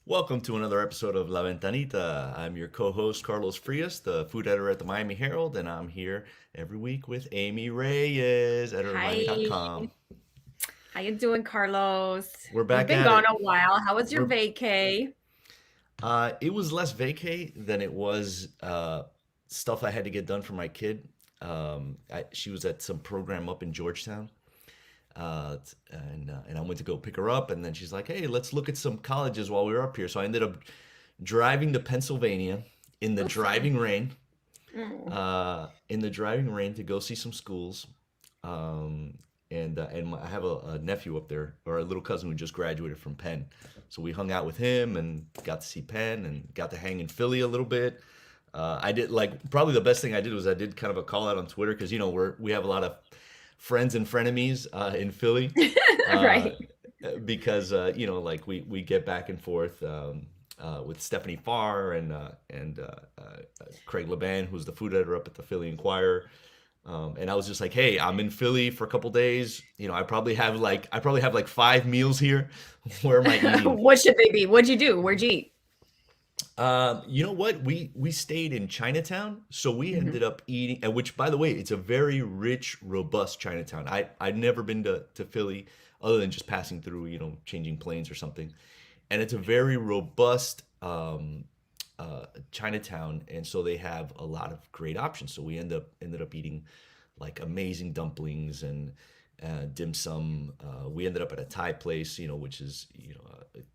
Welcome to another episode of La Ventanita. I'm your co-host Carlos Frías, the food editor at the Miami Herald, and I'm here every week with Amy Reyes, editor of Hi, Miami.com. how you doing, Carlos? We're You've back been at gone it. a while. How was your We're vacay? It was less vacay than it was stuff I had to get done for my kid. She was at some program up in Georgetown, and I went to go pick her up, and then she's like, "Hey, let's look at some colleges while we were up here." So I ended up driving to Pennsylvania in the Oh, fun. driving rain. Mm. In the driving rain to go see some schools. Um, I have a nephew up there, or a little cousin who just graduated from Penn. So we hung out with him and got to see Penn and got to hang in Philly a little bit. I did like probably the best thing I did was I did kind of a call out on Twitter because we have a lot of friends and frenemies in Philly. Uh, Right. because like we get back and forth with Stephanie Farr Craig Laban, who's the food editor up at the Philly Inquirer. And I was just like, hey, I'm in Philly for a couple days. I probably have like 5 meals here. Where am I eating? What should they be? What'd you do? Where'd you eat? You know what? We stayed in Chinatown, so we Mhm. ended up eating, and which, by the way, it's a very rich, robust Chinatown. I'd never been to Philly other than just passing through, changing planes or something, and it's a very robust Chinatown, and so they have a lot of great options. So we ended up eating like amazing dumplings and dim sum. We ended up at a Thai place, which is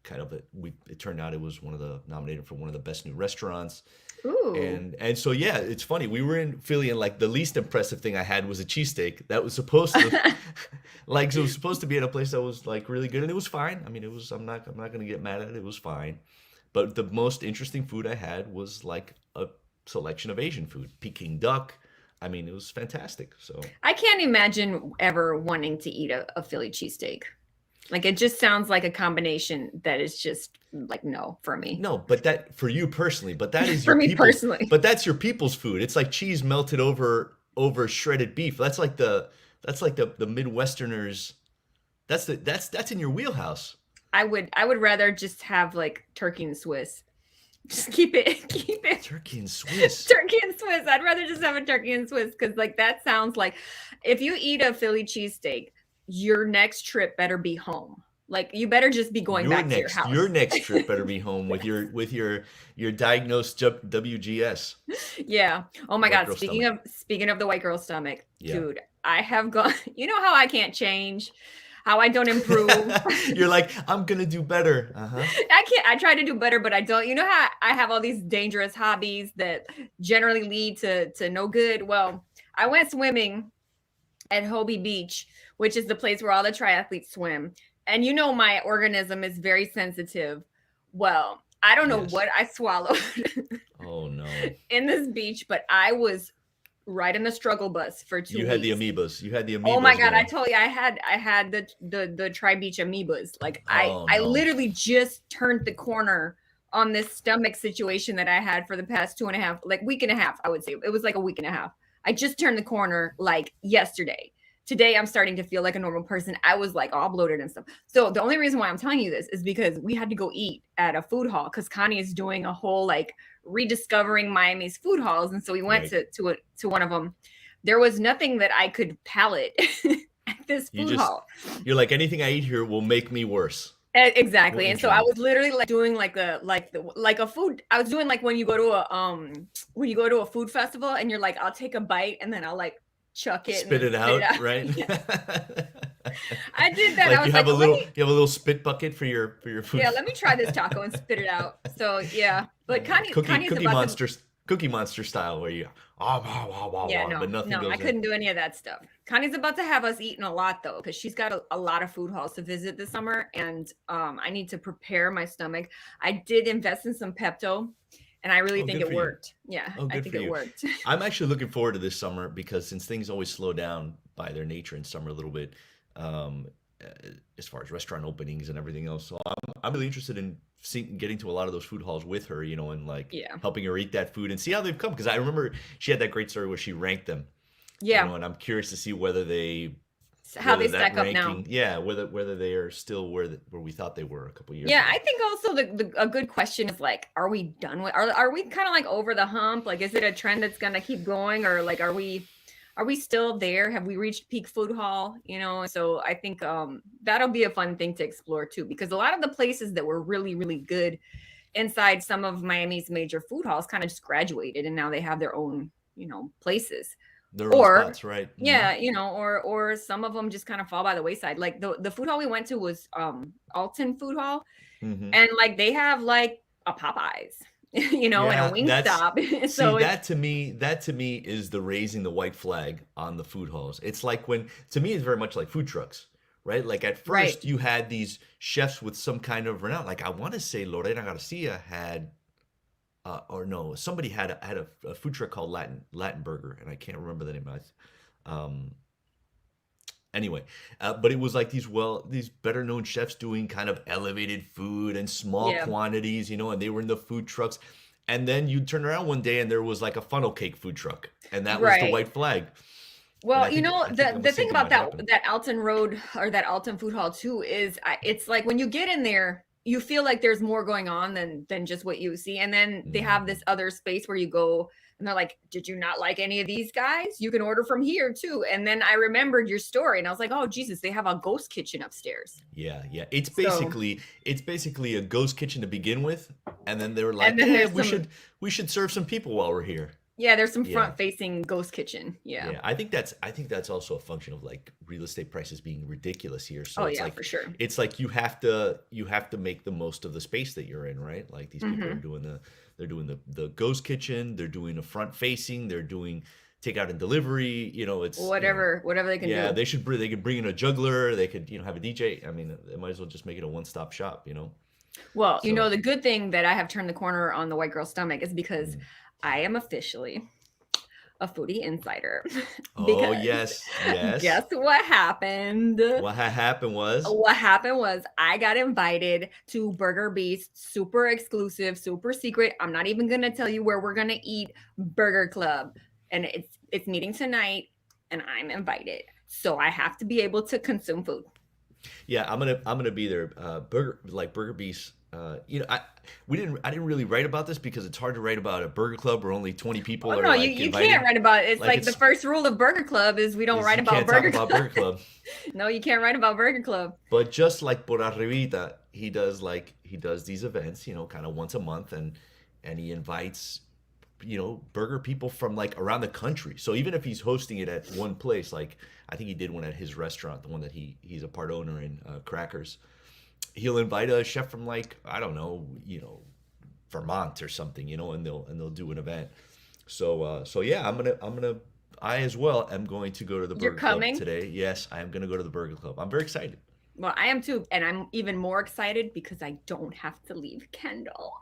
kind of it turned out it was one of the nominated for one of the best new restaurants. Ooh. And so yeah, it's funny. We were in Philly, and like the least impressive thing I had was a cheesesteak that was supposed to like it was supposed to be at a place that was like really good, and it was fine. I mean, it was I'm not gonna get mad at it. It was fine. But the most interesting food I had was like a selection of Asian food, Peking duck. I mean, it was fantastic. So I can't imagine ever wanting to eat a Philly cheesesteak. Like it just sounds like a combination that is just like no for me. no, but that for you personally, but that is For your me people's, personally. but that's your people's food. It's like cheese melted over shredded beef. That's like the Midwesterners. That's in your wheelhouse. I would rather just have like turkey and Swiss. Just keep it Turkey and Swiss. turkey and Swiss. I'd rather just have a turkey and Swiss because, like, that sounds like if you eat a Philly cheesesteak, your next trip better be home. Like, you better just be going Your back to your next your house. next trip better be home with your diagnosed WGS, Yeah. Oh my white God. girl Speaking stomach. of speaking of the white girl stomach, Yeah. dude, I have gone. You know how I can't change, how I don't improve. You're like, I'm gonna do better. Uh-huh. I can't. I try to do better, but I don't. You know how I have all these dangerous hobbies that generally lead to no good. Well, I went swimming at Hobie Beach, which is the place where all the triathletes swim. And you know my organism is very sensitive. Well, I don't know Yes. what I swallowed Oh no. in this beach, but I was right in the struggle bus for two You had the weeks. amoebas. You had the Oh my amoebas God, I going. told you I had the Tri Beach amoebas. Like Oh I no. literally just turned the corner on this stomach situation that I had for the past 2.5, like week and a half, I would say. It was like a week and a half. I just turned the corner like yesterday. Today I'm starting to feel like a normal person. I was like all bloated and stuff. So the only reason why I'm telling you this is because we had to go eat at a food hall because Connie is doing a whole like rediscovering Miami's food halls. And so we went Right. to one of them. There was nothing that I could palate at this You food just hall. you're like anything I eat here will make me worse. Will Exactly. And so injure I me. was literally like doing like a food. I was doing like when you go to a food festival and you're like, I'll take a bite and then I'll like chuck it and Spit then it spit it out, out. right? Yeah. I did that. I Like was like, let me you have a little spit bucket for your food. yeah, let me try this taco and spit it out. So yeah. But Connie's Cookie about to monster style where you wah, wah, wah, yeah, wah, but no, nothing no, I goes in. couldn't do any of that stuff. Connie's about to have us eating a lot though, because she's got a lot of food halls to visit this summer, and I need to prepare my stomach. I did invest in some Pepto, and I really Oh, think good it for you. worked. Yeah, Oh, I good think for it you. worked. I'm actually looking forward to this summer because since things always slow down by their nature in summer a little bit, um, uh, as far as restaurant openings and everything else. So I'm really interested in getting to a lot of those food halls with her, and like Yeah, helping her eat that food and see how they've come. Because I remember she had that great story where she ranked them, yeah. and I'm curious to see whether they how whether they that stack up now. ranking, yeah, whether they are still where we thought they were a couple years Yeah, ago. I think also a good question is like, are we done with? Are we kind of like over the hump? Like, is it a trend that's gonna keep going, or like, are we still there? Have we reached peak food hall? You know, so I think that'll be a fun thing to explore too, because a lot of the places that were really really good inside some of Miami's major food halls kind of just graduated, and now they have their own places. Their own Or spots, right? yeah, or some of them just kind of fall by the wayside. Like the food hall we went to was Alton Food Hall, Mm-hmm. and like they have like a Popeyes, and a Yeah, Wingstop. see, So it's that to me is the raising the white flag on the food halls. It's like when, to me, it's very much like food trucks, right? Like at right, first you had these chefs with some kind of renown. Like I want to say Lorena Garcia had, or no, somebody had a food truck called Latin Burger, and I can't remember the name of it. Um, anyway, but it was like these better known chefs doing kind of elevated food and small yeah. quantities, and they were in the food trucks. And then you turn around one day and there was like a funnel cake food truck, and that was the Right. white flag. And Well, I think the the same thing thing about might happen. that Alton Road or that Alton Food Hall too is it's like when you get in there, you feel like there's more going on than just what you see. And then they have Mhm. this other space where you go and they're like, "Did you not like any of these guys? You can order from here too." And then I remembered your story and I was like, "Oh, Jesus, they have a ghost kitchen upstairs." Yeah, yeah. It's So, basically a ghost kitchen to begin with, and then they were and like, then "Eh, there's some we should serve some people while we're here." yeah, there's some Yeah. front facing ghost kitchen. Yeah. Yeah, I think that's also a function of like real estate prices being ridiculous here. So Oh yeah, for sure. it's like you have to make the most of the space that you're in, right? Like these people are Hmm. doing they're doing the ghost kitchen, they're doing a front facing, they're doing takeout and delivery. Whatever they can Yeah, do. they could bring in a juggler, they could have a DJ. I mean, they might as well just make it a one stop shop. Well, So the good thing that I have turned the corner on the white girl stomach is because mm. I am officially a foodie insider. Oh Because yes, yes. guess what happened? What happened was What happened was I got invited to Burger Beast, super exclusive, super secret. I'm not even gonna tell you where we're gonna eat. Burger Club, and it's meeting tonight, and I'm invited, so I have to be able to consume food. Yeah, I'm gonna be there. Burger Beast. I didn't really write about this because it's hard to write about a burger club where only 20 Oh people are no, like you can't invited. write about it. It's Like like the first rule of Burger Club is we don't write you about can't talk Burger about Club. Burger Club. No, you can't write about Burger Club. But just like Por Arribita, he does these events, kind of once a month, and he invites burger people from like around the country. So even if he's hosting it at one place, like I think he did one at his restaurant, the one that he's a part owner in, Crackers. He'll invite a chef from like I don't know, Vermont or something, and they'll do an event. So yeah, I as well am going to go to the You're Burger Club coming. today. Yes, I am going to go to the Burger Club. I'm very excited. Well, I am too, and I'm even more excited because I don't have to leave Kendall.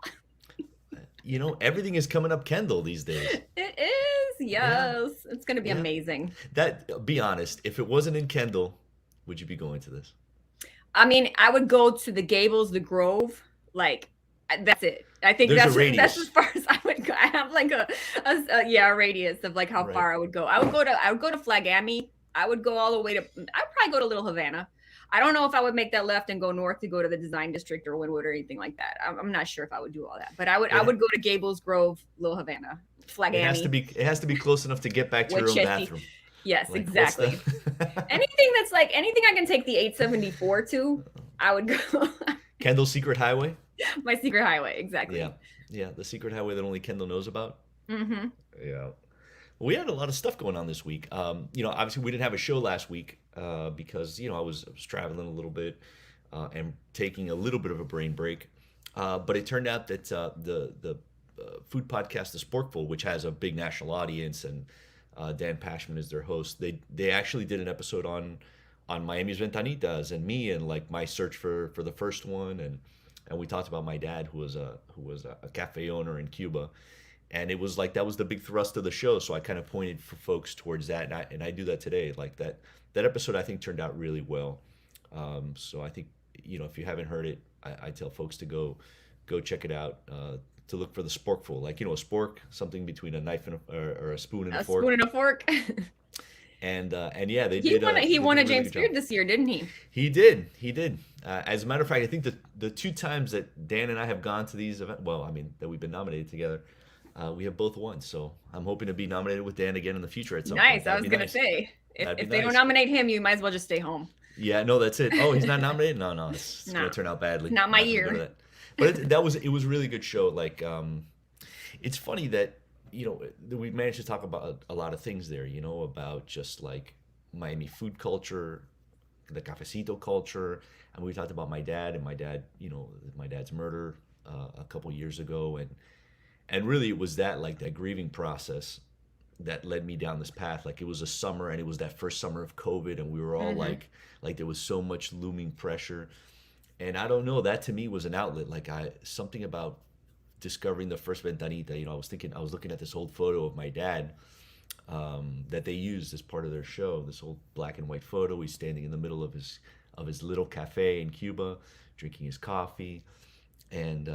Everything is coming up Kendall these days. It is, Yeah, yes. It's gonna be yeah. amazing. Be honest, if it wasn't in Kendall, would you be going to this? I mean, I would go to the Gables, the Grove, like that's it. I think There's a that's as radius, far as I would go. I have like a radius of like how right? far I would go. I would go to Flagami. I would go all the way to. I'd probably go to Little Havana. I don't know if I would make that left and go north to go to the Design District or Wynwood or anything like that. I'm not sure if I would do all that, but I It would go to Gables Grove, Little Havana, Flagami, it has to be close enough to get back to your own Winchester. bathroom. Yes, Like what's exactly. the Anything that's like anything I can take the 874 to, I would go. Kendall Secret Highway? My secret highway, Yeah, exactly. yeah, the secret highway that only Kendall knows about. Hmm. Yeah. Well, we had a lot of stuff going on this week. Obviously we didn't have a show last week because I was traveling a little bit and taking a little bit of a brain break. But it turned out that the food podcast, The Sporkful, which has a big national audience, and Dan Pashman is their host. They actually did an episode on Miami's Ventanitas and me and like my search for the first one, and we talked about my dad who was a cafe owner in Cuba, and it was like that was the big thrust of the show. So I kind of pointed for folks towards that, and I do that today. Like that episode I think turned out really well. So I think if you haven't heard it, I tell folks to go check it out. To look for the sporkful, like a spork, something between a knife and or a spoon and a A fork. spoon and a fork. And yeah, they He did. won. They He did won a a really James good job. Beard this year, didn't he? He did. He did. As a matter of fact, I think the two times that Dan and I have gone to these events, well, I mean, that we've been nominated together, we have both won. So I'm hoping to be nominated with Dan again in the future at some point. Nice. I That'd was be gonna nice. say, That'd be if they don't nice. nominate him, you might as well just stay home. Yeah, no, that's it. Oh, he's not nominated? No, no, it's gonna No, turn out badly. not I'm my not gonna go to year. that. But it was a really good show. Like, it's funny that that we managed to talk about a lot of things there. About just like Miami food culture, the cafecito culture, and we talked about my dad and my dad's murder a couple years ago, and really it was that grieving process that led me down this path. Like, it was a summer, and it was that first summer of COVID, and we were all Hmm. like there was so much looming pressure, and I don't know, that to me was an outlet. Like, something about discovering the first Ventanita. I was looking at this old photo of my dad, that they used as part of their show. This old black and white photo. He's standing in the middle of his little cafe in Cuba, drinking his coffee, and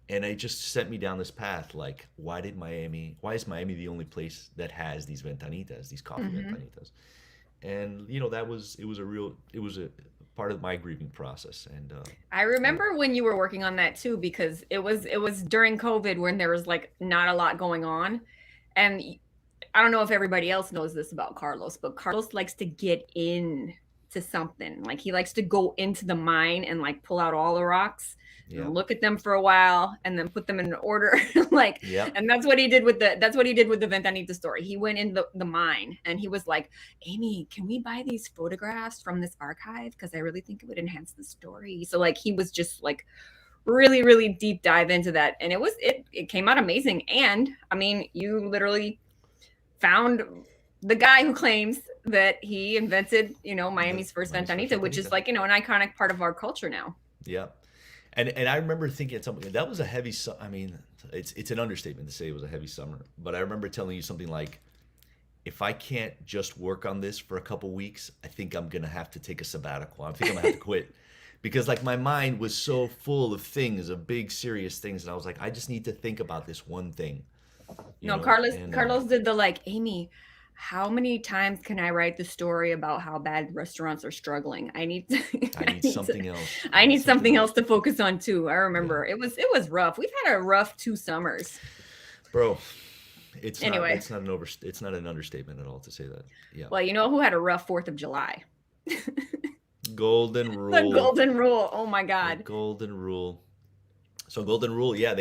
it just set me down this path. Like, why is Miami the only place that has these Ventanitas, these coffee Hmm. Ventanitas? And it was a part of my grieving process. I And remember when you were working on that too, because it was during COVID when there was like not a lot going on, and I don't know if everybody else knows this about Carlos, but Carlos likes to get in to something. Like, he likes to go into the mine and like pull out all the rocks and yeah, look at them for a while and then put them in order. Like, yeah, and that's what he did with the Ventanita story. He went in the mine and he was like, Amy, can we buy these photographs from this archive? Because I really think it would enhance the story. So like he was just like really, really deep dive into that. And it came out amazing. And I mean, you literally found the guy who claims that he invented, the Miami's first Miami's first Ventanita, which is Ventanita. like, an iconic part of our culture now. Yeah. And I remember thinking at something that was a heavy. I mean, it's an understatement to say it was a heavy summer. But I remember telling you something like, if I can't just work on this for a couple weeks, I think I'm gonna have to take a sabbatical. I think I'm gonna have to quit, because like my mind was so full of things, of big serious things, and I was like, I just need to think about this one thing, No, Carlos and Carlos did the like, Amy, how many times can I write the story about how bad restaurants are struggling? I need to, I I need need to something else. I I need need something something else else. to focus on too. I Yeah, remember it was rough. We've had a rough 2 summers. bro, it's not Anyway, it's not it's not an understatement at all to say that. Yeah, well, you know who had a rough 4th of July? golden The rule, golden rule. Oh my the God. golden rule. So golden rule, yeah,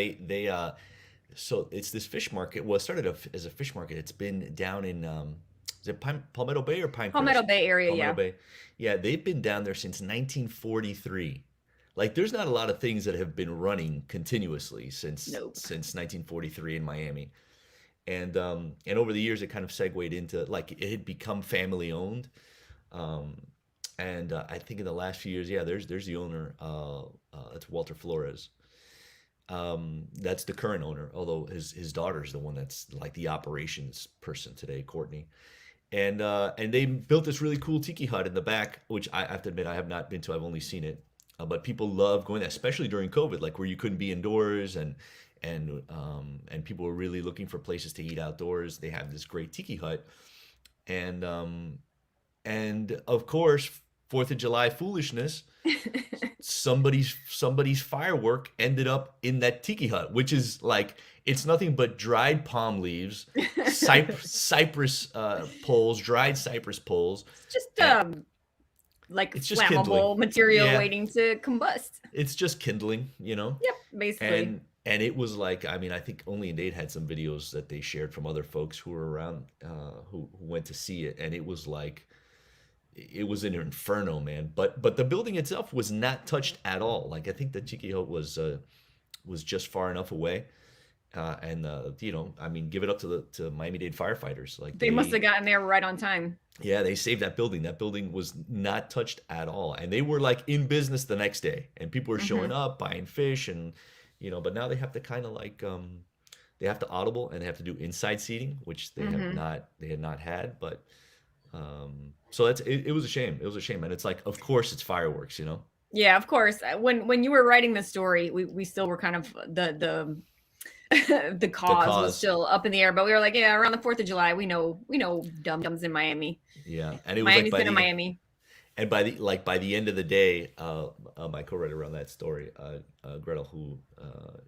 so it's this fish market. Well, it started as a fish market. It's been down in is it Palmetto Bay or Palmetto Pinecrest? Bay area, Palmetto yeah. Bay. Yeah, they've been down there since 1943. Like, there's not a lot of things that have been running continuously Nope. since 1943 in Miami. And over the years it kind of segued into, like, it had become family owned. Um, and I think in the last few years, yeah, there's the owner. It's Walter Flores. That's the current owner, although his daughter's the one that's like the operations person today, Courtney. And they built this really cool tiki hut in the back, which I have to admit I have not been to. I've only seen it, but people love going there, especially during COVID, like where you couldn't be indoors, and people were really looking for places to eat outdoors. They have this great tiki hut, and of course, Fourth of July foolishness, somebody's firework ended up in that tiki hut, which is like, it's nothing but dried palm leaves, cypress poles, dried cypress poles, It's just and like it's just kindling. flammable material Yeah, waiting to combust. it's just kindling. Yep, basically. And it was like, I mean, I think Only and Date had some videos that they shared from other folks who were around, who went to see it, and it was like, it was an inferno, man. But the building itself was not touched at all. Like, I think the tiki hut was just far enough away. And I mean, give it up to the Miami-Dade firefighters. Like, They must have gotten there right on time. yeah, they saved that building. That building was not touched at all, and they were like in business the next day, and people were showing Hmm. up buying fish, and but now they have to kind of like, they have to audible, and they have to do inside seating, which Hmm. they had not had, but so it was a shame. It was a shame, and it's like, of course it's fireworks. Yeah, of course. When you were writing the story, we still were kind of the the cause was cause. still up in the air, but we were like, yeah, around the 4th of July, we know dum-dums in Miami. Yeah, and it was like Miami's gonna Miami. and by the end of the day, my co-writer around that story, Gretel, who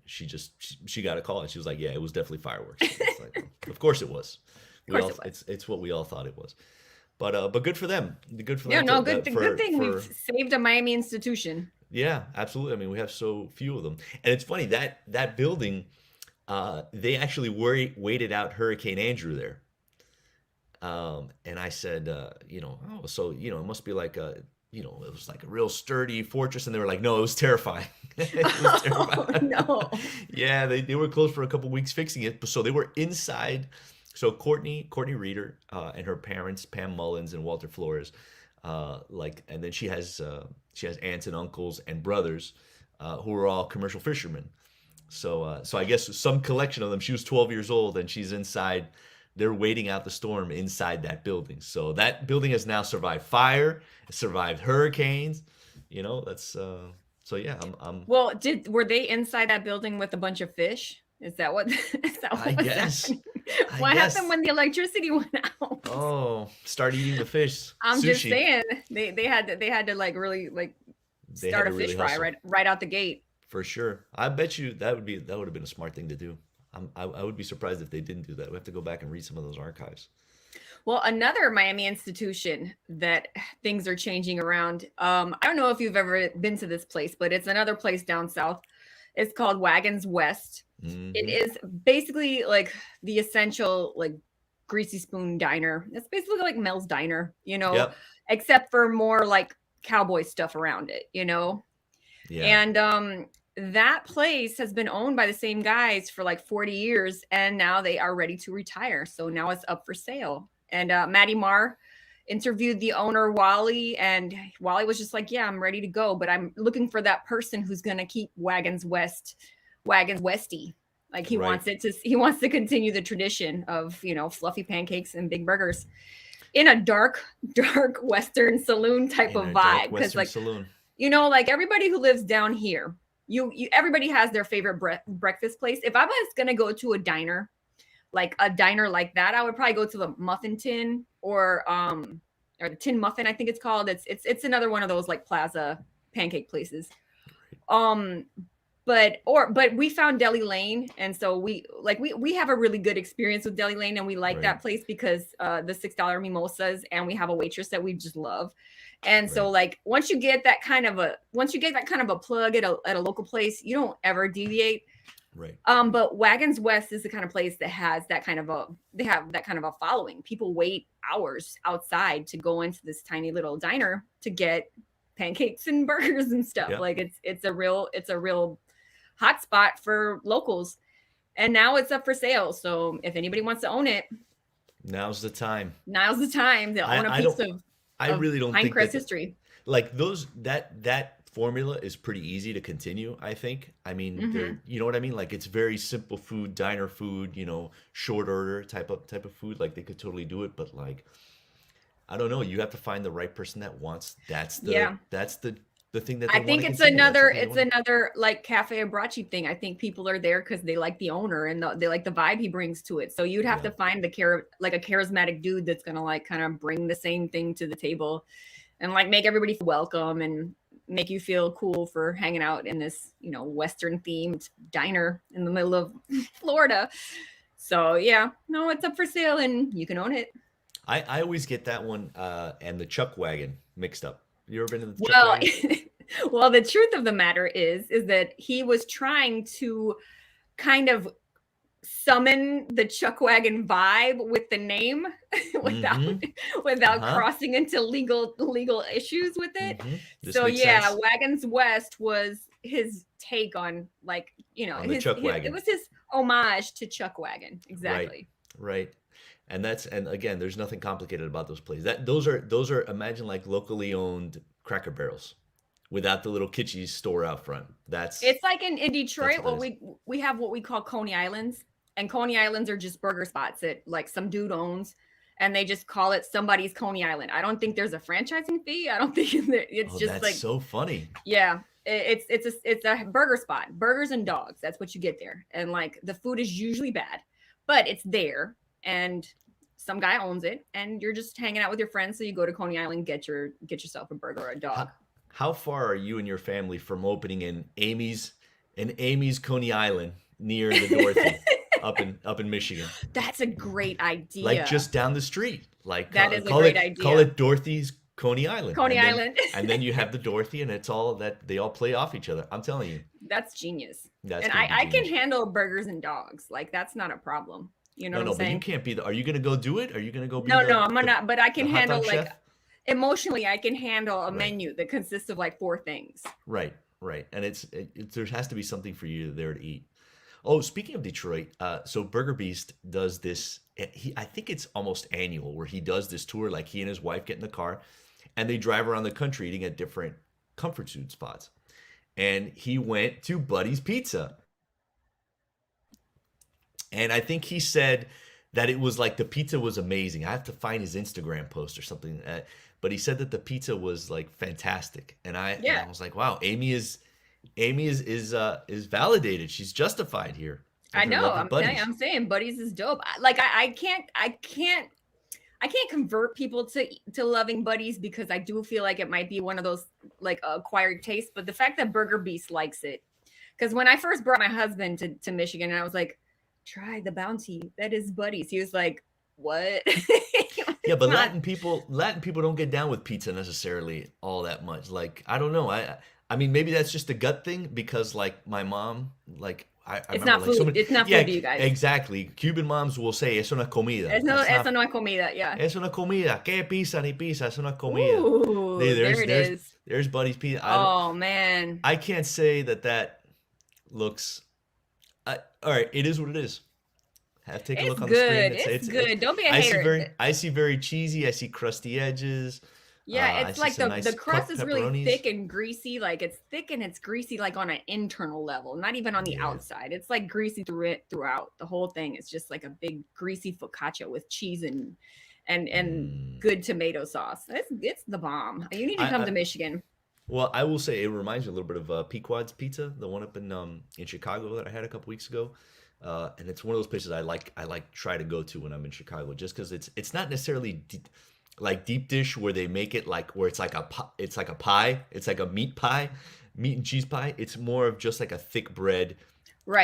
she got a call and she was like, yeah, it was definitely fireworks. It's like, of course it was. Of course it was. It's what we all thought it was. But good for them. Good for Yeah, them. no, good thing we've saved a Miami institution. Yeah, absolutely. I mean, we have so few of them, and it's funny that building, they actually waited out Hurricane Andrew there. And I said, oh, so it must be like it was like a real sturdy fortress, and they were like, no, it was terrifying. It was terrifying. No. Yeah, they were closed for a couple weeks fixing it, so they were inside. So Courtney Reeder, and her parents, Pam Mullins and Walter Flores, and then she has aunts and uncles and brothers, who are all commercial fishermen. So I guess some collection of them. She was 12 years old, and she's inside. They're waiting out the storm inside that building. So that building has now survived fire, survived hurricanes. That's so yeah. I'm Well, were they inside that building with a bunch of fish? Is that what? I guess. What happened when the electricity went out? Oh, start eating the fish. I'm Sushi. just saying they had to like really like They start had a to really fish fry hustle. right out the gate. For sure. I bet you that would have been a smart thing to do. I would be surprised if they didn't do that. We have to go back and read some of those archives. Well, another Miami institution that things are changing around. I don't know if you've ever been to this place, but it's another place down south. It's called Wagons West. Mhm. It is basically like the essential like greasy spoon diner. It's basically like Mel's Diner, Yep. except for more like cowboy stuff around it, Yeah. And that place has been owned by the same guys for like 40 years, and now they are ready to retire. So now it's up for sale. And Maddie Marr interviewed the owner, Wally, and Wally was just like, yeah, I'm ready to go, but I'm looking for that person who's going to keep Wagons Westy. Like he Right. wants to continue the tradition of, fluffy pancakes and big burgers in a dark Western saloon type In of a dark vibe. Because Western saloon. like everybody who lives down here, everybody has their favorite breakfast place. If I was going to go to a diner like that, I would probably go to the Muffin Tin or the Tin Muffin, I think it's called. It's another one of those like plaza pancake places. But we found Deli Lane, and so we have a really good experience with Deli Lane, and we like Right. that place because the $6 mimosas, and we have a waitress that we just love. And so Right. like once you get that kind of a plug at a local place, you don't ever deviate. Right. But Wagons West is the kind of place that has that kind of a following. People wait hours outside to go into this tiny little diner to get pancakes and burgers and stuff. Yeah. Like it's a real hot spot for locals. And now it's up for sale. So if anybody wants to own it, Now's the time. now's the time to own a I piece don't- of I really don't think Pinecrest that history. like those that formula is pretty easy to continue. I think. I mean, Mhm. you know what I mean. Like it's very simple food, diner food. Short order type of food. Like they could totally do it, but like I don't know. You have to find the right person that wants. That's the thing that they I think wanna it's continue. That's another what they wanna- another like Cafe Abraci thing. I think people are there because they like the owner and they like the vibe he brings to it. So you'd have Yeah. to find a charismatic dude that's gonna like kind of bring the same thing to the table and like make everybody feel welcome and make you feel cool for hanging out in this, Western themed diner in the middle of Florida. So yeah, no, it's up for sale and you can own it. I always get that one and the Chuck Wagon mixed up. You ever been to the Chuck Well, Wagon? well, the truth of the matter is that he was trying to kind of summon the Chuck Wagon vibe with the name without Uh-huh. crossing into legal issues with it. This So makes yeah, sense. Wagons West was his take on like, On the Chuck Wagon. it was his homage to Chuck Wagon. Exactly. Right. And again, there's nothing complicated about those places. Those are imagine like locally owned Cracker Barrels without the little kitschy store out front. It's like in Detroit, what well, it we have what we call Coney Islands, and Coney Islands are just burger spots that like some dude owns, and they just call it somebody's Coney Island. I don't think there's a franchising fee. I don't think it's just that's like so funny. yeah. It's a burger spot, burgers and dogs. That's what you get there, and like the food is usually bad, but it's there, and some guy owns it, and you're just hanging out with your friends. So you go to Coney Island, get yourself a burger or a dog. How far are you and your family from opening Amy's Coney Island near the Dorothy up in Michigan? That's a great idea. Like just down the street. Like that is a great idea. Call it Dorothy's Coney Island. Coney Island. And then you have the Dorothy, and it's all that they all play off each other. I'm telling you. That's genius. That's and I can handle burgers and dogs. Like that's not a problem. You know what I'm saying? But you can't be the. Are you gonna go do it? Are you gonna go? Be no, I'm not. But I can handle like chef? Emotionally. I can handle a menu that consists of like 4 things. Right. And there has to be something for you there to eat. Oh, speaking of Detroit, so Burger Beast does this. I think it's almost annual where he does this tour. Like he and his wife get in the car, and they drive around the country eating at different comfort food spots. And he went to Buddy's Pizza. And I think he said that it was like the pizza was amazing. I have to find his Instagram post or something. But he said that the pizza was like fantastic. And I was like, wow, Amy is validated. She's justified here. I know. I'm saying Buddy's is dope. I can't convert people to loving Buddy's because I do feel like it might be one of those like acquired tastes. But the fact that Burger Beast likes it, because when I first brought my husband to Michigan, and I was like, try the bounty that is Buddy's. He was like, what? Yeah, but Latin people don't get down with pizza necessarily all that much. Like I don't know. I mean maybe that's just a gut thing because like my mom like. It's not food. It's not food to you guys. Exactly. Cuban moms will say, es una comida. Eso no es comida, yeah. Es una comida. ¿Qué pizza ni pizza? Es una comida. Ooh, there it is. There's Buddy's Pizza. Oh, man. I can't say that looks... all right, it is what it is. Take a look on the screen. It's good. Don't be a hater. I see very cheesy. I see crusty edges. Yeah, it's like the crust is really thick and greasy. Like it's thick and it's greasy, like on an internal level, not even on the outside. It's like greasy throughout. The whole thing is just like a big greasy focaccia with cheese and good tomato sauce. It's the bomb. You need to come to Michigan. Well, I will say it reminds me a little bit of Pequod's Pizza, the one up in Chicago that I had a couple weeks ago. And it's one of those places I try to go to when I'm in Chicago, just because it's not necessarily like deep dish where they make it like where it's like a pie, it's like a meat and cheese pie. It's more of just like a thick bread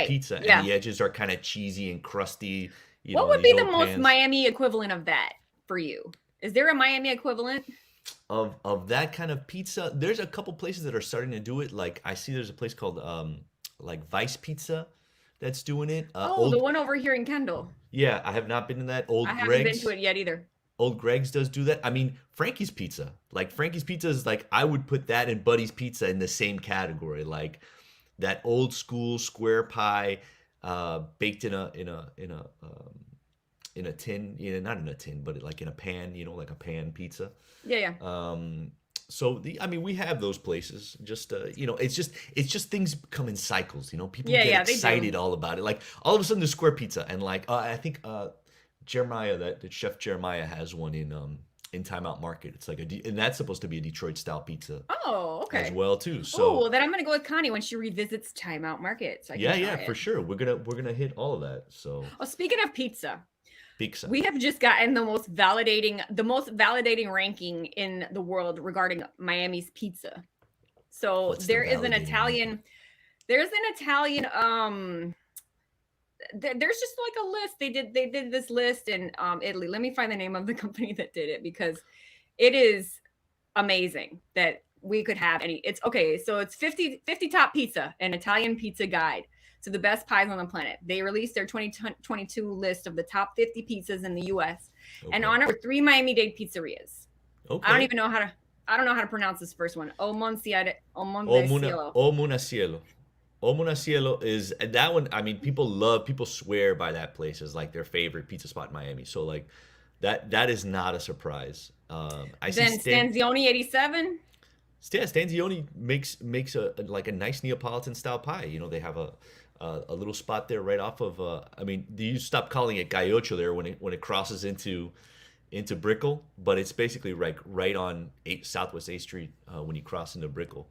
pizza, and the edges are kind of cheesy and crusty. What would be the most Miami equivalent of that for you? Is there a Miami equivalent of that kind of pizza? There's a couple places that are starting to do it. Like I see there's a place called like Vice Pizza that's doing it. The one over here in Kendall. Yeah, I have not been to that. I haven't been to it yet either. Old Greg's does do that. I mean, Frankie's Pizza. Like Frankie's Pizza is like I would put that and Buddy's Pizza in the same category. Like that old school square pie, baked in a tin. Not in a tin, but like in a pan. Like a pan pizza. Yeah. So we have those places. Just it's just things come in cycles. People get excited all about it. Like all of a sudden there's square pizza, and like I think Jeremiah, that chef Jeremiah has one in Time Out Market. It's like and that's supposed to be a Detroit style pizza. Oh, okay. As well too. So well, then I'm gonna go with Connie when she revisits Time Out Market. So I can try it. For sure. We're gonna hit all of that. So. Oh, speaking of pizza. We have just gotten the most validating ranking in the world regarding Miami's pizza. So there's an Italian. There's just like a list. They did this list in Italy. Let me find the name of the company that did it because it is amazing that we could have any. It's okay. So it's 50 top pizza, an Italian pizza guide to the best pies on the planet. They released their 2022 list of the top 50 pizzas in the U.S. and honor 3 Miami-Dade pizzerias. Okay. I don't know how to pronounce this first one. O Monticello. O Munacielo is that one. I mean, people swear by that place as like their favorite pizza spot in Miami. So like that is not a surprise. Stanzioni 87. Yeah, Stanzioni makes a nice Neapolitan style pie. They have a little spot there right off of. You stop calling it Gaiocho there when it crosses into Brickell, but it's basically right on Southwest 8th Street when you cross into Brickell.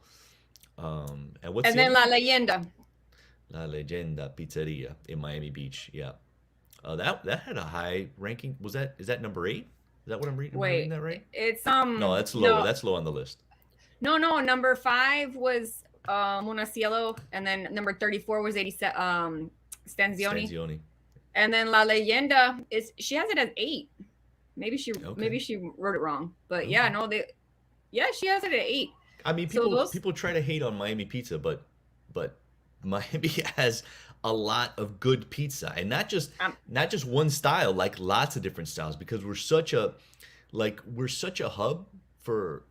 And what's And the then other La one? Leyenda. La Leyenda Pizzeria in Miami Beach. Yeah. That had a high ranking. Is that number 8? Is that what I'm reading? Am I reading Wait, that right? it's No, that's lower. no, That's low on the list. no. Number 5 was Mona Cielo, and then number 34 was 87 Stanzioni, Stanzioni. and then La Leyenda is she has it as 8. Okay. Maybe she wrote it wrong, but yeah, Okay. no, yeah, she has it at 8. I mean, So those people try to hate on Miami pizza, but Miami has a lot of good pizza, and um not just one style, like lots of different styles, because we're such a hub for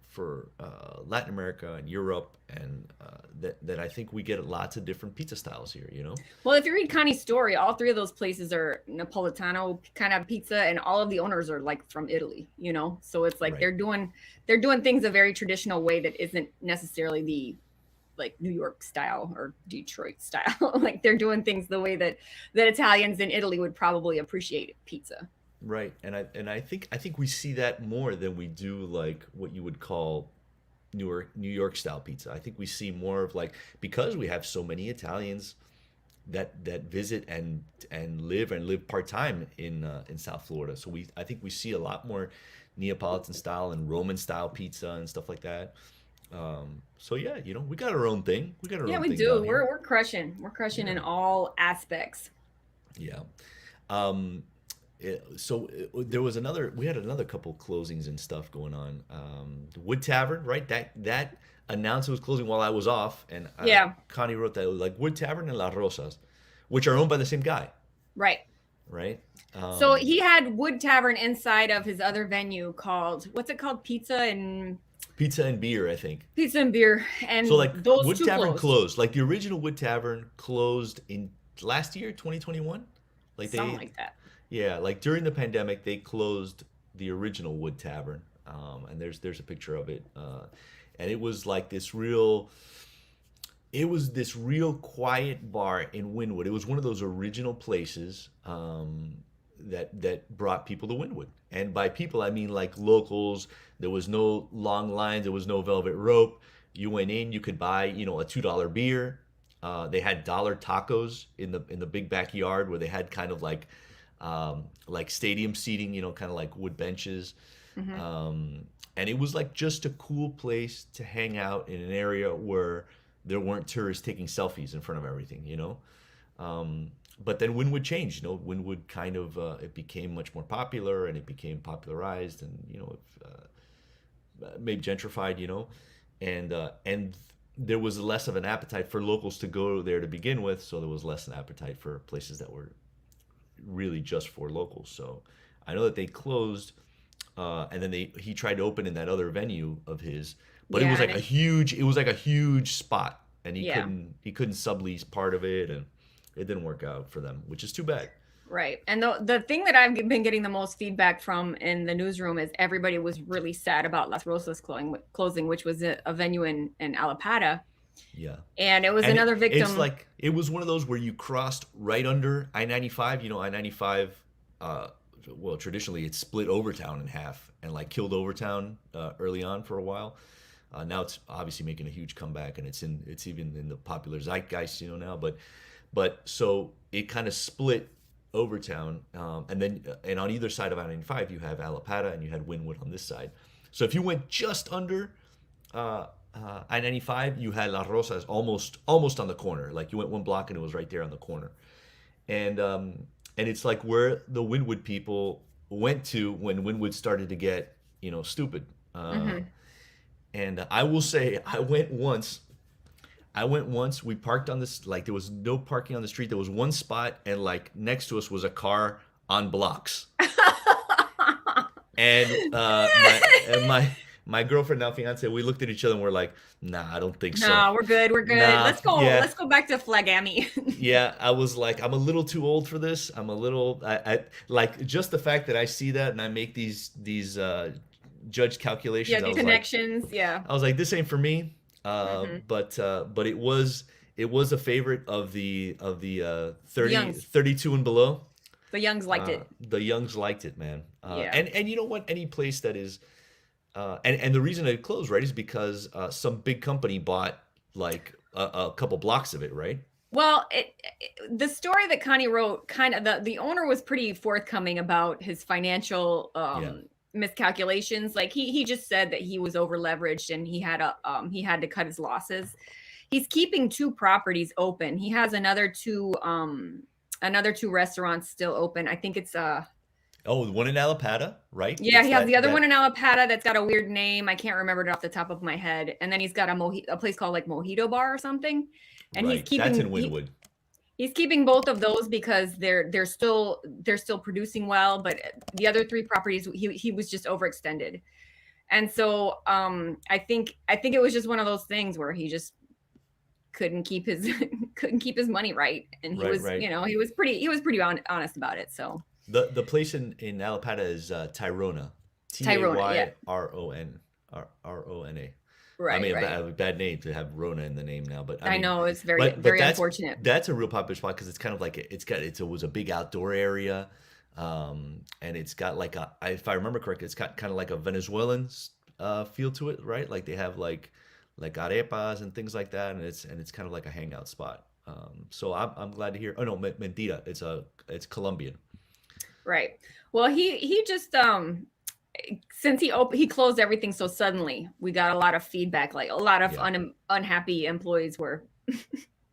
Latin America and Europe, and that I think we get lots of different pizza styles here. You know. well, if you read Connie's story, all 3 of those places are Napolitano kind of pizza, and all of the owners are like from Italy, you know. So it's like Right. they're doing things a very traditional way that isn't necessarily the like New York style or Detroit style. Like they're doing things the way that Italians in Italy would probably appreciate pizza. Right. I think we see that more than we do like what you would call New York style pizza. I think we see more of like, because we have so many Italians that visit and live part time in South Florida. So I think we see a lot more Neapolitan style and Roman style pizza and stuff like that. So yeah, we got our own thing. We got our Yeah, own we thing do. down here. We're crushing. We're crushing in Yeah. all aspects. Yeah. Um, there was another. We had another couple closings and stuff going on. The Wood Tavern, right? That announced it was closing while I was off, and Yeah, Connie wrote that it was like Wood Tavern and La Rosas, which are owned by the same guy, right. right? So he had Wood Tavern inside of his other venue called what's it called? Pizza and beer, I think. Pizza and beer, So and like those Wood two Tavern closed. closed. Like the original Wood Tavern closed in last year, 2021. Like Something like that. yeah, like during the pandemic, they closed the original Wood Tavern, and there's a picture of it, and it was like it was this real quiet bar in Wynwood. It was one of those original places that brought people to Wynwood, and by people I mean like locals. There was no long lines. There was no velvet rope. You went in, you could buy a $2 beer. They had dollar tacos in the big backyard where they had kind of like stadium seating, kind of like wood benches. Hmm. And it was like just a cool place to hang out in an area where there weren't tourists taking selfies in front of everything. But then Wynwood changed. Wynwood kind of it became much more popular, and it became popularized, and maybe gentrified. And there was less of an appetite for locals to go there to begin with, so there was less an appetite for places that were really just for locals. So I know that they closed, and then he tried to open in that other venue of his, but Yeah, and it was like a huge spot, and yeah, he couldn't sublease part of it, and it didn't work out for them, which is too bad. right. And the thing that I've been getting the most feedback from in the newsroom is everybody was really sad about Las Rosas closing, which was a venue in Alapata, Yeah. and it was And another it's victim. like it was one of those where you crossed right under I-95. I-95. Well, traditionally it's split Overtown in half and like killed Overtown early on for a while. Now it's obviously making a huge comeback, and it's even in the popular zeitgeist, now. But so it kind of split Overtown, and on either side of I-95 you have Alapata and you had Wynwood on this side. So if you went just under I-95, you had La Rosas almost on the corner. Like you went one block and it was right there on the corner. And it's like where the Wynwood people went to when Wynwood started to get stupid. Hmm. And I will say I went once. We parked on this, like there was no parking on the street. There was one spot, and like next to us was a car on blocks. And my girlfriend, now fiance, we looked at each other and we're like, nah, I don't think so. No, we're good. We're good. Nah, Let's go. yeah, Let's go back to Flagami. yeah. I was like, I'm a little too old for this. I'm a little, I like just the fact that I see that and I make these judge Yeah, calculations. the connections. Yeah. I was like, this ain't for me. Hmm. But it was a favorite of the The 30 Youngs. 32 and below. The Youngs liked it. The Youngs liked it, man. Yeah. And you know what? Any place that is, and the reason it closed, right, is because some big company bought like a couple blocks of it, right? Well, the story that Connie wrote, kind of the owner was pretty forthcoming about his financial Yeah. miscalculations. Like he just said that he was over leveraged and he had to cut his losses. He's keeping two properties open. He has another two restaurants still open. I think it's Oh, the one in Alapata, right? yeah, It's he has the other one that. in Alapata that's got a weird name. I can't remember it off the top of my head. And then he's got a place called like Mojito Bar or something. And Right. That's in Wynwood. he's keeping both of those because they're still producing well, but the other three properties he was just overextended. And so I think it was just one of those things where he just couldn't keep his couldn't keep his money right, and he Right, was right. he was pretty honest about it. So The place in Alapata is Tyrona, Tyrona, yeah, Tyrona. I right, mean, right. a bad name to have Rona in the name now, but I I mean, know it's but very that's unfortunate. a real popular spot because it's kind of like it was a big outdoor area, and it's got like if I remember correctly, it's got kind of like a Venezuelan feel to it, right? Like they have like arepas and things like that, and it's kind of like a hangout spot. So I'm glad to hear. Oh no, mentira, it's Colombian. Right. Well, he just since he closed everything so suddenly, we got a lot of feedback. Like a lot of Yeah, unhappy employees were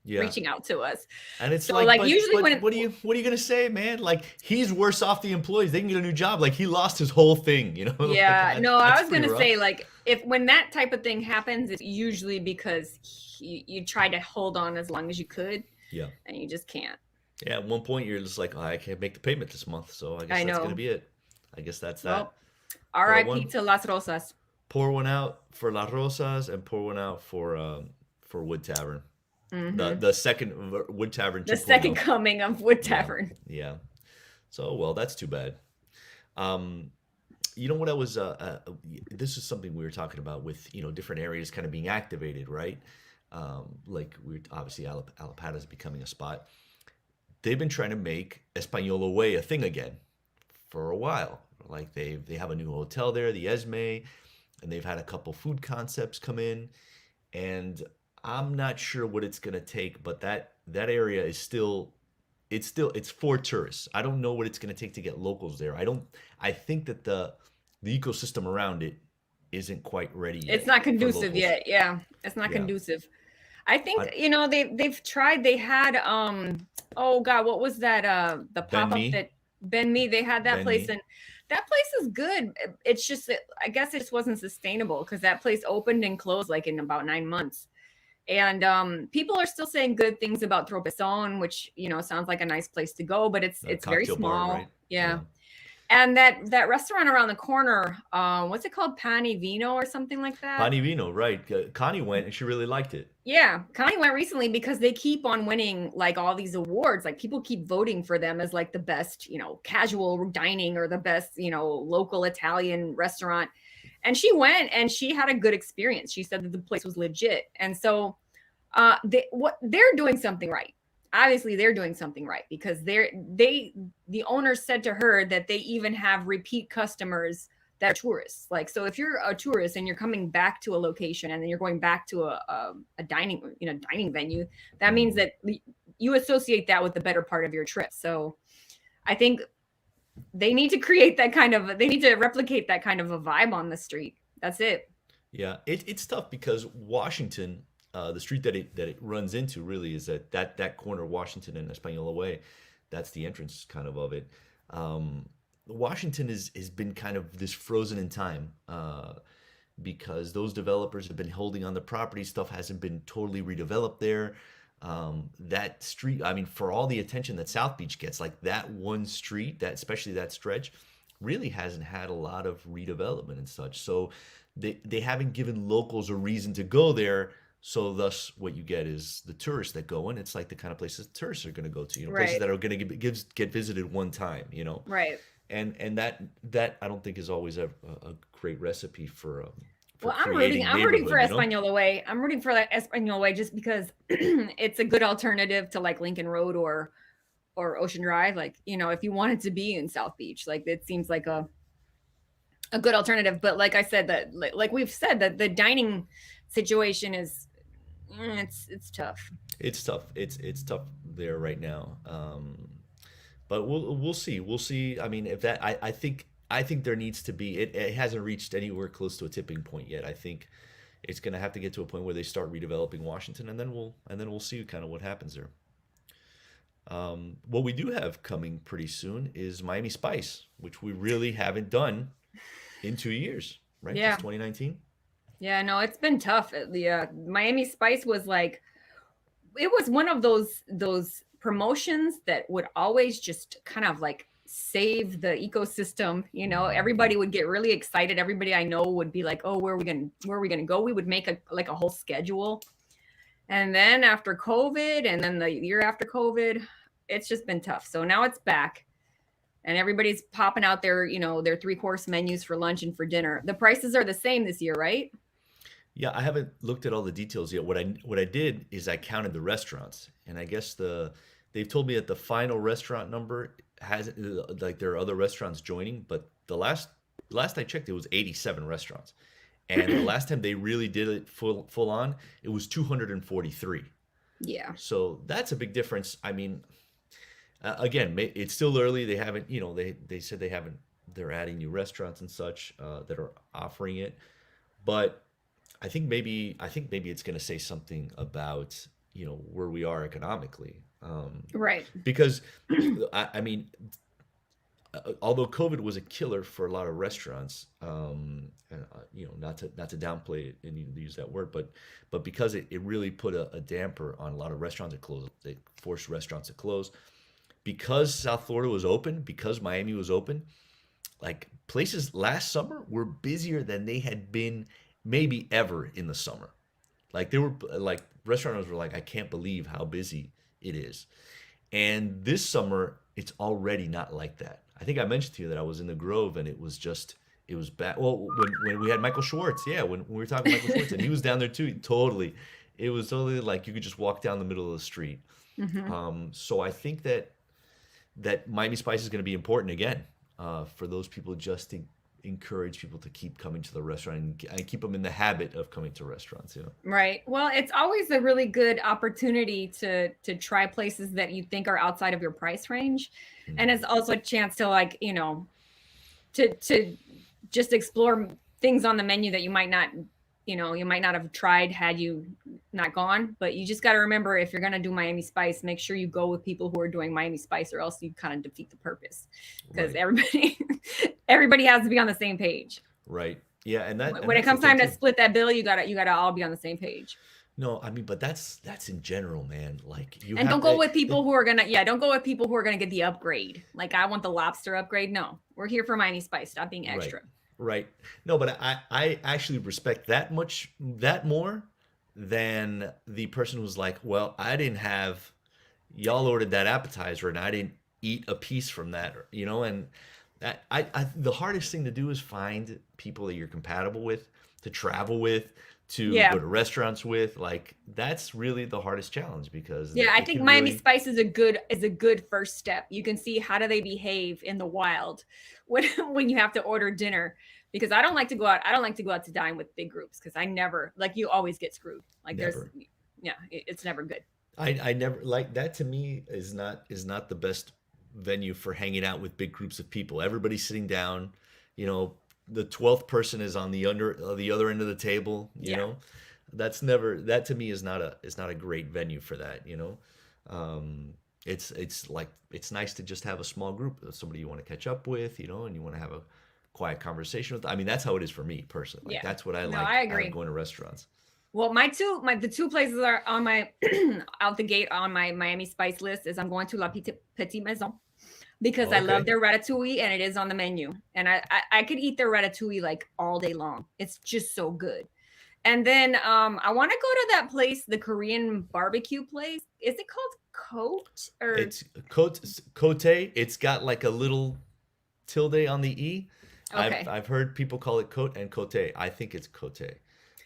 yeah. reaching out to us. And it's So like, like usually but when what are you gonna say, man? Like he's worse off the employees. They can get a new job. Like he lost his whole thing, you know? Like yeah, no, I that's was pretty gonna say rough. like if when that type of thing happens, it's usually because you try to hold on as long as you could, Yeah. and you just can't. Yeah. At one point, you're just like, oh, I can't make the payment this month, so I guess I that's gonna know. be it. I guess that's that. Well, But R.I.P. to Las Rosas, pour one out for La Rosas and pour one out for Wood Tavern, hmm the second Wood Tavern the 2.0. second coming of Wood Yeah. Tavern. Yeah. So well, that's too bad. Um, you know what I was this is something we were talking about with different areas kind of being activated, right? Like we're obviously Alapata is becoming a spot. They've been trying to make Española Way a thing again for a while. Like they have a new hotel there, the Esme, and they've had a couple food concepts come in, and I'm not sure what it's gonna take, but that area is still it's for tourists. I don't know what it's gonna take to get locals there. I think that the ecosystem around it isn't quite ready It's yet not for conducive locals. yet. Yeah, it's not Yeah. conducive. I think I, they've tried. They had oh god, what was that? The ben pop up me, that Ben Me. They had that ben place, me. and that place is good. It's just that I guess it just wasn't sustainable because that place opened and closed like in about 9 months. And people are still saying good things about Tropezon, which sounds like a nice place to go, but it's very Cocktail bar, small. right? Yeah. Yeah. And that restaurant around the corner, what's it called? Pani Vino or something like that. Panivino, right? Connie went and she really liked it. Yeah, Connie went recently because they keep on winning like all these awards. Like people keep voting for them as like the best, casual dining or the best, local Italian restaurant. And she went and she had a good experience. She said that the place was legit. And so they're doing something right. Obviously they're doing something right because the owner said to her that they even have repeat customers that are tourists. Like, so if you're a tourist and you're coming back to a location and then you're going back to a dining venue, that means Mhm. that you associate that with the better part of your trip. So I think they need to replicate that kind of a vibe on the street. That's it. Yeah, it's tough because Washington, the street that it runs into really is that corner, Washington and Española Way. That's the entrance kind of it. Um, Washington has been kind of this frozen in time because those developers have been holding on the property. Stuff hasn't been totally redeveloped there. That street, I mean, for all the attention that South Beach gets, like that one street, that especially that stretch, really hasn't had a lot of redevelopment and such. So they haven't given locals a reason to go there. So thus, what you get is the tourists that go, and it's like the kind of places tourists are going to go to. Places Right. that are going to get visited one time. Right. And that I don't think is always a great recipe for Well, I'm rooting. creating I'm rooting for neighborhood. Espanol Way. I'm rooting for that Espanol Way just because it's a good alternative to like Lincoln Road or Ocean Drive. Like if you wanted to be in South Beach, like it seems like a good alternative. But like I said, that like we've said that the dining situation is It's tough. It's tough. It's tough there right now. But we'll see. We'll see. I mean, if that I think there needs to be it hasn't reached anywhere close to a tipping point yet. I think it's going to have to get to a point where they start redeveloping Washington, and then we'll see kind of what happens there. What we do have coming pretty soon is Miami Spice, which we really haven't done in 2 years, right? Yeah. Since 2019. Yeah, no, it's been tough. The Miami Spice was like, it was one of those promotions that would always just kind of like save the ecosystem. Everybody would get really excited. Everybody I know would be like, "Oh, where are we gonna go?" We would make a whole schedule. And then after COVID, and then the year after COVID, it's just been tough. So now it's back, and everybody's popping out their 3-course menus for lunch and for dinner. The prices are the same this year, right? Yeah, I haven't looked at all the details yet. What I did is I counted the restaurants, and I guess they've told me that the final restaurant number has like there are other restaurants joining, but the last I checked, it was 87 restaurants, and the last time they really did it full on, it was 243. Yeah. So that's a big difference. I mean, again, it's still early. They haven't, they said they haven't. They're adding new restaurants and such that are offering it, but I think maybe it's going to say something about where we are economically, Right. because I mean, although COVID was a killer for a lot of restaurants, and, not to downplay it and use that word, but because it really put a damper on a lot of restaurants that closed, they forced restaurants to close because South Florida was open, because Miami was open. Like places last summer were busier than they had been maybe ever in the summer. Like they were like restaurants were like, I can't believe how busy it is. And this summer, it's already not like that. I think I mentioned to you that I was in the Grove and it was bad. Well, when we had Michael Schwartz, yeah, when we were talking to Michael Schwartz and he was down there too, totally. It was totally like you could just walk down the middle of the street. Hmm. So I think that Miami Spice is going to be important again for those people, just to encourage people to keep coming to the restaurant and keep them in the habit of coming to restaurants. Right. Well, it's always a really good opportunity to try places that you think are outside of your price range. And Mhm. it's also a chance to to just explore things on the menu that you might not have tried had you not gone. But you just got to remember, if you're going to do Miami Spice, make sure you go with people who are doing Miami Spice, or else you kind of defeat the purpose, because Right, everybody has to be on the same page. right, yeah, and When it that's the comes thing time to too. split that bill, you gotta all be on the same page. No, I mean, but that's in general, man. Like you And have don't go with it, people who are gonna, yeah, don't go with people who are gonna get the upgrade. Like, I want the lobster upgrade. No, we're here for Miami Spice. Stop being right, extra. right. No, but I actually respect that more than the person who's like, well, I didn't have y'all ordered that appetizer and I didn't eat a piece from that, and that the hardest thing to do is find people that you're compatible with, to travel with, to Yeah. go to restaurants with. Like that's really the hardest challenge because Yeah, I it think can Miami really Spice is a good first step. You can see how do they behave in the wild when when you have to order dinner. Because I don't like to go out. I don't like to go out to dine with big groups, because I never, like, you always get screwed. Like, never. yeah, it's never good. I never like that. To me is not the best venue for hanging out with big groups of people. Everybody's sitting down, you know, the 12th person is on the other end of the table, Yeah. That's never that to me is not a great venue for that. It's like it's nice to just have a small group, somebody you want to catch up with, and you want to have a quiet conversation with. I mean, that's how it is for me personally. Like Yeah. that's what I No, like I out of agree. going to restaurants. Well, the two places are on my out the gate on my Miami Spice list. Is I'm going to La Petite Maison, because I love Okay. their ratatouille, and it is on the menu. And I could eat their ratatouille like all day long. It's just so good. And then I want to go to that place, the Korean barbecue place. Is it called Coat or It's Cote. It's got like a little tilde on the E. I've okay. I've heard people call it Cote and Cote. I think it's Cote.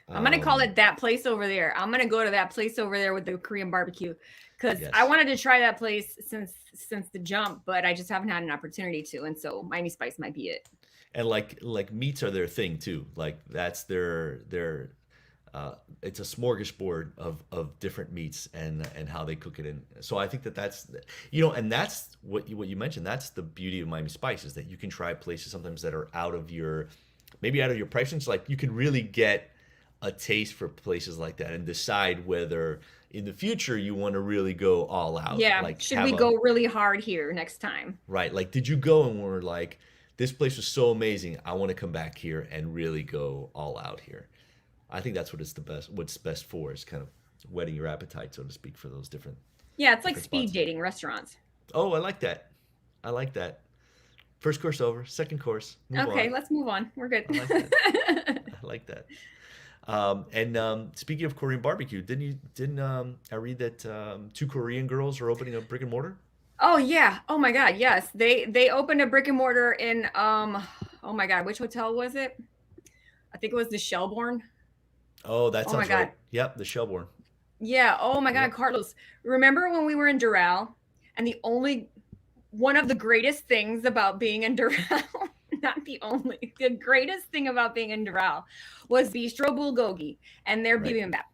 I'm gonna call Um, it that place over there. I'm gonna go to that place over there with the Korean barbecue, because I yes. wanted to try that place since the jump, but I just haven't had an opportunity to. And so Miami Spice might be it. And like meats are their thing too. Like that's their it's a smorgasbord of different meats and how they cook it in. So I think that's and that's what you mentioned. That's the beauty of Miami Spice, is that you can try places sometimes that are out of your price range. Like you can really get a taste for places like that and decide whether in the future you want to really go all out. Yeah. Like Should we go really hard here next time? right? Like, did you go and were like, this place was so amazing, I want to come back here and really go all out here. I think that's what's best for, is kind of whetting your appetite, so to speak, for those different. Yeah, it's like different speed spots. dating restaurants. Oh, I like that. I like that. First course over, second course. Move Okay, on. let's move on. We're good. I like that. I like that. Speaking of Korean barbecue, didn't I read that 2 Korean girls are opening a brick and mortar? Oh yeah. Oh my God. Yes. They opened a brick and mortar in oh my God, which hotel was it? I think it was the Shelbourne. Oh, that Oh my sounds God. right. Yep, the Shelbourne. Yeah. Oh my God, Yep. Carlos. Remember when we were in Doral, and one of the greatest things about being in Doral, not the only, the greatest thing about being in Doral was Bistro Bulgogi and their Right. bibimbap.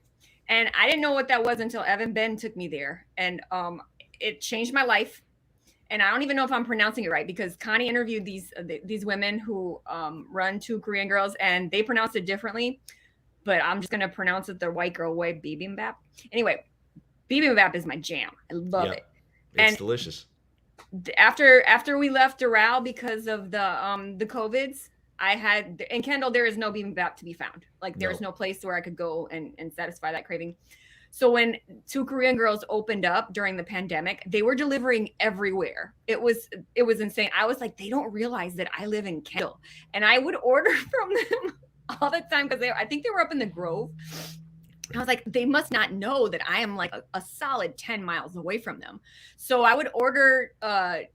And I didn't know what that was until Evan Ben took me there. And it changed my life. And I don't even know if I'm pronouncing it right, because Connie interviewed these women who run 2 Korean girls, and they pronounce it differently. But I'm just gonna pronounce it the white girl way, bibimbap. Anyway, bibimbap is my jam. I love Yep. it. It's And delicious. after we left Doral because of the COVIDs, I had in Kendall there is no bibimbap to be found. Like there's No. no place where I could go and satisfy that craving. So when 2 Korean girls opened up during the pandemic, they were delivering everywhere. It was insane. I was like, they don't realize that I live in Kendall, and I would order from them all the time because I think they were up in the Grove. I was like, they must not know that I am like a solid 10 miles away from them. So I would order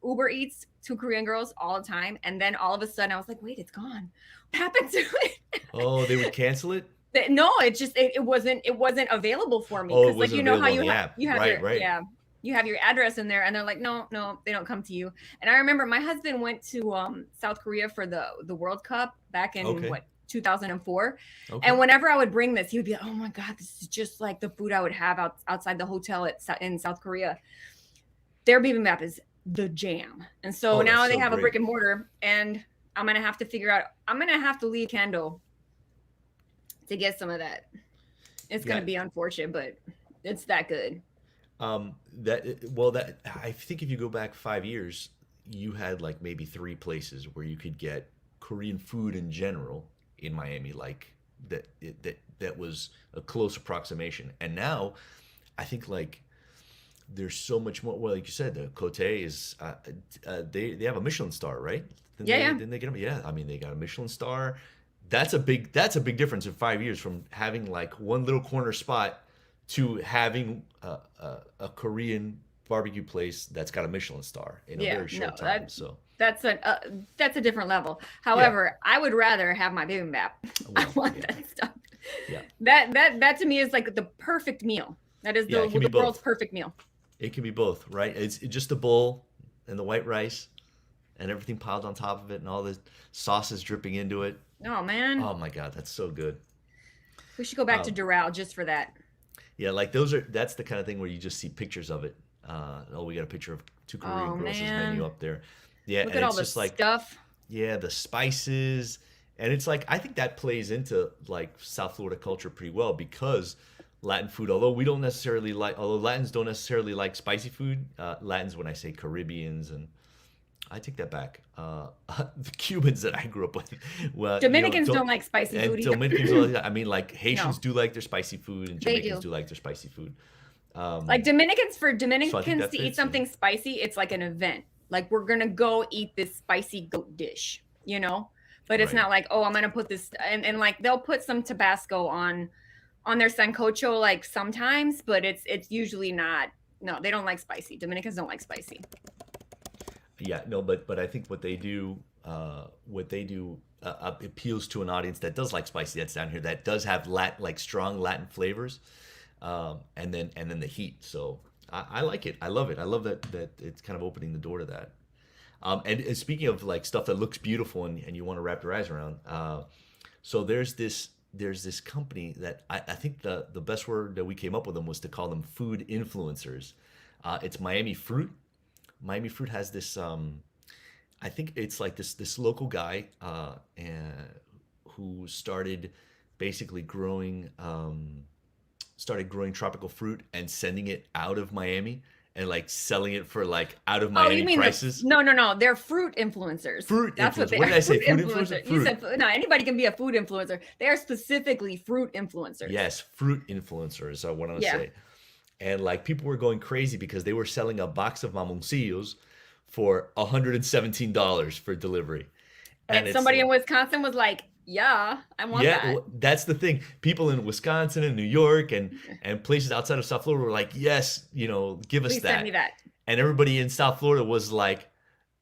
Uber Eats 2 Korean girls all the time. And then all of a sudden I was like, wait, it's gone. What happened to it? Oh, they would cancel it? No, it wasn't available for me. Oh, it Because like wasn't you know how available on you the have app. you have Right, your right. yeah, you have your address in there, and they're like, no, they don't come to you. And I remember my husband went to South Korea for the World Cup back in Okay. 2004. Okay. And whenever I would bring this, he would be like, oh my God, this is just like the food I would have outside the hotel in South Korea. Their bibimbap is the jam. And so Oh, now that's they so have a great. brick and mortar, and I'm going to have to figure out, I'm going to have to leave Kendall to get some of that. It's going Yeah. to be unfortunate, but it's that good. That I think if you go back 5 years, you had like maybe 3 places where you could get Korean food in general in Miami, like that was a close approximation. And now, I think like there's so much more. Well, like you said, the Cote is they have a Michelin star, right? Yeah. Didn't they get them? Yeah, I mean they got a Michelin star. That's a big difference in 5 years, from having like one little corner spot to having a Korean barbecue place that's got a Michelin star in a Yeah, very short no, time. So that's a different level. However, I would rather have my bibimbap. I well, want yeah, that stuff. yeah, That to me is like the perfect meal. That is yeah. It can be the world's both. perfect meal. It can be both, right? It's just a bowl and the white rice and everything piled on top of it and all the sauces dripping into it. Oh man, Oh my God, that's so good. we should go back to Um, Doral just for that. yeah, like that's the kind of thing where you just see pictures of it. Oh, we got a picture of 2 Korean Oh girls' man, menu up there. Yeah, look and at all it's the just like, stuff. yeah, the spices. And it's like, I think that plays into like South Florida culture pretty well, because Latin food, although Latins don't necessarily like spicy food, Latins, when I say Caribbeans, and I take that back, the Cubans that I grew up with, well, Dominicans don't like spicy and food either. Dominicans, I mean, like Haitians No, do like their spicy food, and they Jamaicans do. do like their spicy food. Like Um, so I think Dominicans that to eat fits, you know. something spicy, it's like an event. Like we're gonna go eat this spicy goat dish, you know? But it's Right. not like, oh, I'm gonna put this and like they'll put some Tabasco on their sancocho like sometimes, but it's usually not. No, they don't like spicy. Dominicans don't like spicy. Yeah, no, but I think what they do appeals to an audience that does like spicy. That's down here. That does have like strong Latin flavors, and then the heat. So I like it. I love it. I love that it's kind of opening the door to that. Speaking of like stuff that looks beautiful and you want to wrap your eyes around, so there's this there's this company that I think the best word that we came up with them was to call them food influencers. It's Miami Fruit. Miami Fruit has this. I think it's like this local guy who basically started growing tropical fruit and sending it out of Miami and like selling it for like out of Oh, you Miami mean prices. no. They're fruit influencers. Fruit That's what influencer. they What are. did I say? Fruit Food influencer? influencer. You said no. Anybody can be a food influencer. They are specifically fruit influencers. Yes, fruit influencers are what I want to Yeah. say. And like people were going crazy because they were selling a box of mamoncillos for $117 for delivery. And it's somebody in like- Wisconsin was like, "Yeah, I want yeah, that." well, that's the thing. People in Wisconsin and New York and places outside of South Florida were like, yes, give us Please that. send me that. And everybody in South Florida was like,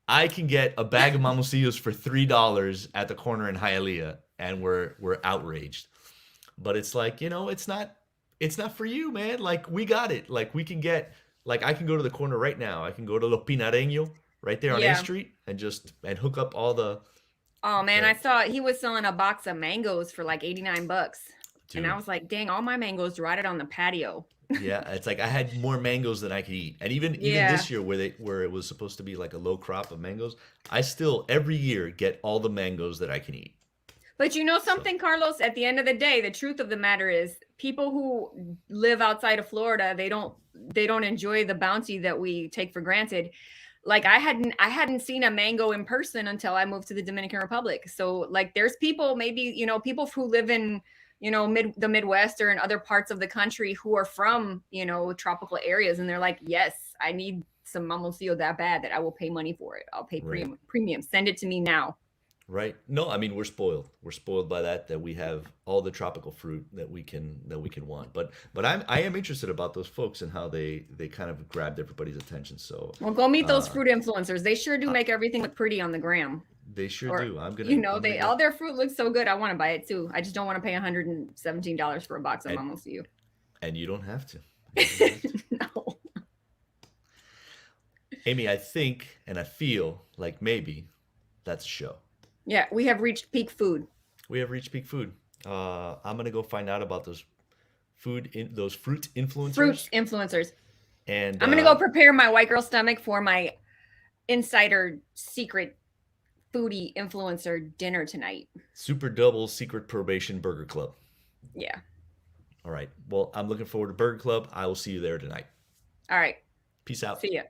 I can get a bag of mamoncillos for $3 at the corner in Hialeah, and we're outraged. But it's like, it's not for you, man. Like we got it. Like we can get, like I can go to the corner right now. I can go to Lo Pinareño right there on Yeah. A Street and hook up all the. Oh man, the- I saw he was selling a box of mangoes for like $89. Dude, And I was like, dang, all my mangoes rotted on the patio. yeah, it's like I had more mangoes than I could eat. And even Yeah. this year where it was supposed to be like a low crop of mangoes, I still every year get all the mangoes that I can eat. But you know something, Carlos, at the end of the day, the truth of the matter is people who live outside of Florida, they don't enjoy the bounty that we take for granted. Like I hadn't seen a mango in person until I moved to the Dominican Republic. So like there's people, maybe, people who live in, the Midwest or in other parts of the country who are from, tropical areas, and they're like, yes, I need some mamoncillo that bad that I will pay money for it. I'll pay Right. premium. Send it to me now. Right? No, I mean we're spoiled. We're spoiled by that we have all the tropical fruit that we can want. But I am interested about those folks and how they kind of grabbed everybody's attention. So Well, go meet those Uh, fruit influencers. They sure do make everything look pretty on the gram. they sure Or, do. I'm gonna all their fruit looks so good. I want to buy it too. I just don't want to pay $117 for a box of And- mamoncillo. and you don't have to. No. Amy, I think and I feel like maybe that's a show. Yeah, we have reached peak food. We have reached peak food. I'm gonna go find out about those fruit influencers. Fruit influencers. And I'm gonna go prepare my white girl stomach for my insider secret foodie influencer dinner tonight. Super Double Secret Probation Burger Club. Yeah. All right. Well, I'm looking forward to Burger Club. I will see you there tonight. All right. Peace out. See ya.